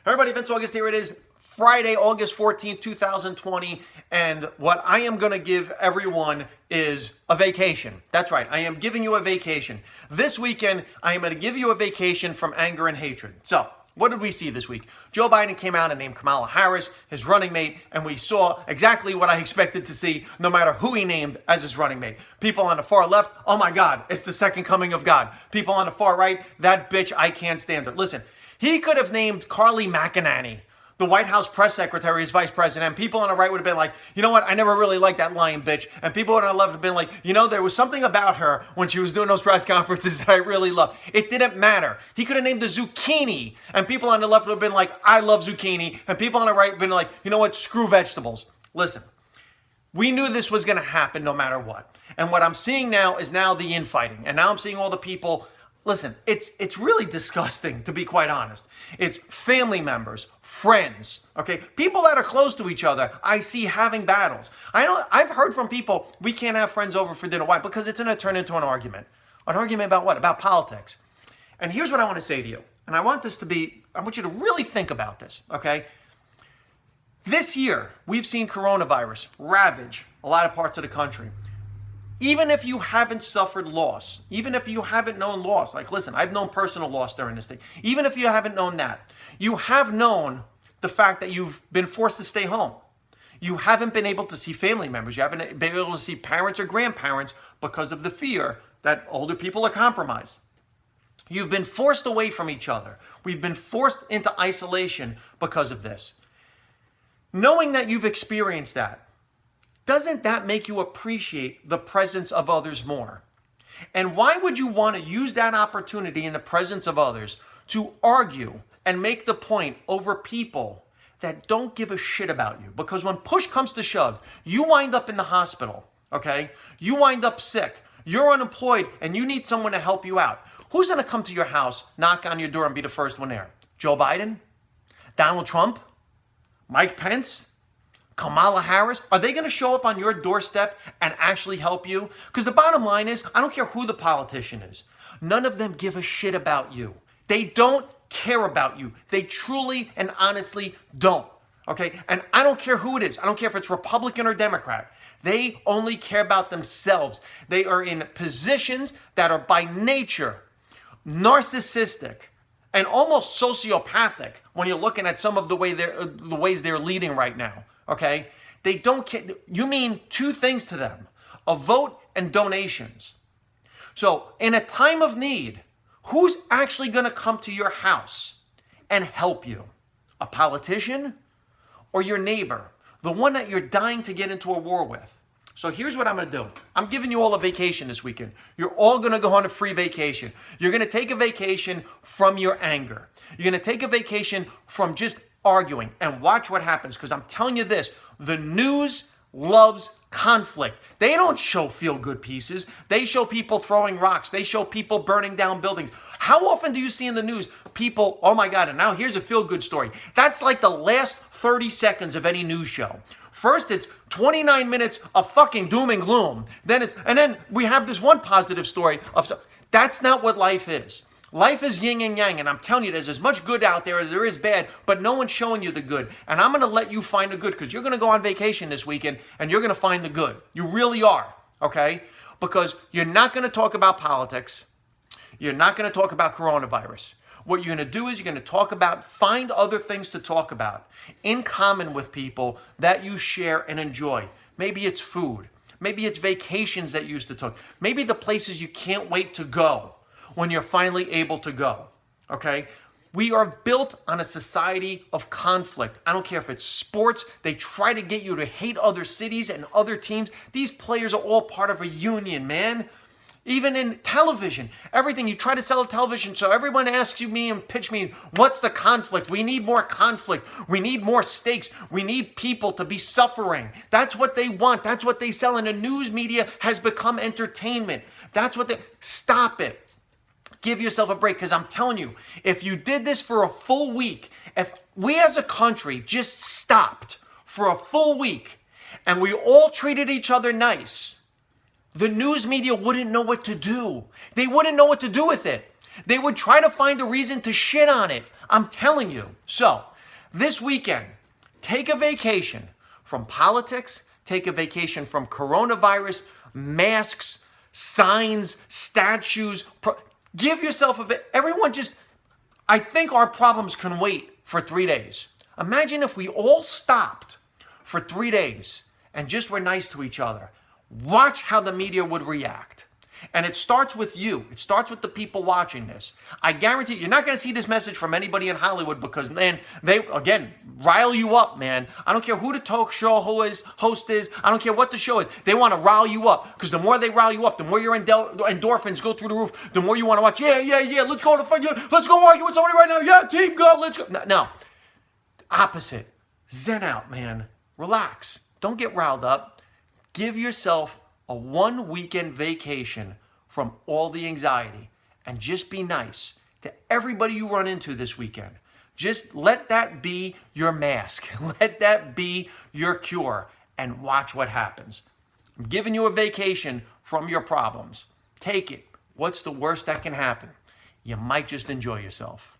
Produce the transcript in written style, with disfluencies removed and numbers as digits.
Everybody, Vince August here. It is Friday, August 14th, 2020, and what I am going to give everyone is a vacation. That's right, I am giving you a vacation. This weekend, I am going to give you a vacation from anger and hatred. So, what did we see this week? Joe Biden came out and named Kamala Harris his running mate, and we saw exactly what I expected to see no matter who he named as his running mate. People on the far left, oh my God, it's the second coming of God. People on the far right, that bitch, I can't stand her. Listen, he could have named Carly McEnany, the White House press secretary, as vice president, and people on the right would have been like, you know what, I never really liked that lying bitch. And people on the left have been like, you know, there was something about her when she was doing those press conferences that I really loved. It didn't matter. He could have named the zucchini, and people on the left would have been like, I love zucchini. And people on the right would have been like, you know what, screw vegetables. Listen, we knew this was going to happen no matter what. And what I'm seeing now is now the infighting. And now I'm seeing all the people. Listen, it's really disgusting, to be quite honest. It's family members, friends, okay? People that are close to each other, I see having battles. I've heard from people, we can't have friends over for dinner. Why? Because it's going to turn into an argument. An argument about what? About politics. And here's what I want to say to you. And I want you to really think about this, okay? This year, we've seen coronavirus ravage a lot of parts of the country. Even if you haven't suffered loss, even if you haven't known loss, like listen, I've known personal loss during this thing. Even if you haven't known that, you have known the fact that you've been forced to stay home. You haven't been able to see family members. You haven't been able to see parents or grandparents because of the fear that older people are compromised. You've been forced away from each other. We've been forced into isolation because of this. Knowing that you've experienced that, doesn't that make you appreciate the presence of others more? And why would you want to use that opportunity in the presence of others to argue and make the point over people that don't give a shit about you? Because when push comes to shove, you wind up in the hospital, okay? You wind up sick, you're unemployed, and you need someone to help you out. Who's going to come to your house, knock on your door, and be the first one there? Joe Biden? Donald Trump? Mike Pence? Kamala Harris? Are they going to show up on your doorstep and actually help you? Because the bottom line is, I don't care who the politician is. None of them give a shit about you. They don't care about you. They truly and honestly don't. Okay? And I don't care who it is. I don't care if it's Republican or Democrat. They only care about themselves. They are in positions that are by nature narcissistic and almost sociopathic when you're looking at some of the ways they're leading right now. Okay? They don't care. You mean two things to them: a vote and donations. So in a time of need, who's actually going to come to your house and help you? A politician or your neighbor? The one that you're dying to get into a war with? So here's what I'm going to do. I'm giving you all a vacation this weekend. You're all going to go on a free vacation. You're going to take a vacation from your anger. You're going to take a vacation from just arguing, and watch what happens, because I'm telling you this, the news loves conflict. They don't show feel-good pieces. They show people throwing rocks. They show people burning down buildings. How often do you see in the news people, oh my God, and now here's a feel-good story. That's like the last 30 seconds of any news show. First, it's 29 minutes of fucking doom and gloom. And then we have this one positive story of, that's not what life is. Life is yin and yang, and I'm telling you, there's as much good out there as there is bad, but no one's showing you the good. And I'm going to let you find the good, because you're going to go on vacation this weekend, and you're going to find the good. You really are, okay? Because you're not going to talk about politics. You're not going to talk about coronavirus. What you're going to do is you're going to find other things to talk about in common with people that you share and enjoy. Maybe it's food. Maybe it's vacations that you used to talk. Maybe the places you can't wait to go when you're finally able to go, okay? We are built on a society of conflict. I don't care if it's sports. They try to get you to hate other cities and other teams. These players are all part of a union, man. Even in television, everything, you try to sell a television show, everyone asks me and pitch me, what's the conflict? We need more conflict. We need more stakes. We need people to be suffering. That's what they want. That's what they sell. And the news media has become entertainment. Stop it. Give yourself a break, because I'm telling you, if you did this for a full week, if we as a country just stopped for a full week and we all treated each other nice, the news media wouldn't know what to do. They wouldn't know what to do with it. They would try to find a reason to shit on it. I'm telling you. So, This weekend, take a vacation from politics, take a vacation from coronavirus, masks, signs, statues. Give yourself everyone just, I think our problems can wait for 3 days. Imagine if we all stopped for 3 days and just were nice to each other. Watch how the media would react. And it starts with you. It starts with the people watching this. I guarantee you're not going to see this message from anybody in Hollywood because, man, they, again, rile you up, man. I don't care who the talk show host is. I don't care what the show is. They want to rile you up because the more they rile you up, the more your endorphins go through the roof, the more you want to watch. Yeah, let's go to fight. Let's go argue with somebody right now. Yeah, team, go. Let's go. No. Opposite. Zen out, man. Relax. Don't get riled up. Give yourself a 1 weekend vacation from all the anxiety and just be nice to everybody you run into this weekend. Just let that be your mask. Let that be your cure and watch what happens. I'm giving you a vacation from your problems. Take it. What's the worst that can happen? You might just enjoy yourself.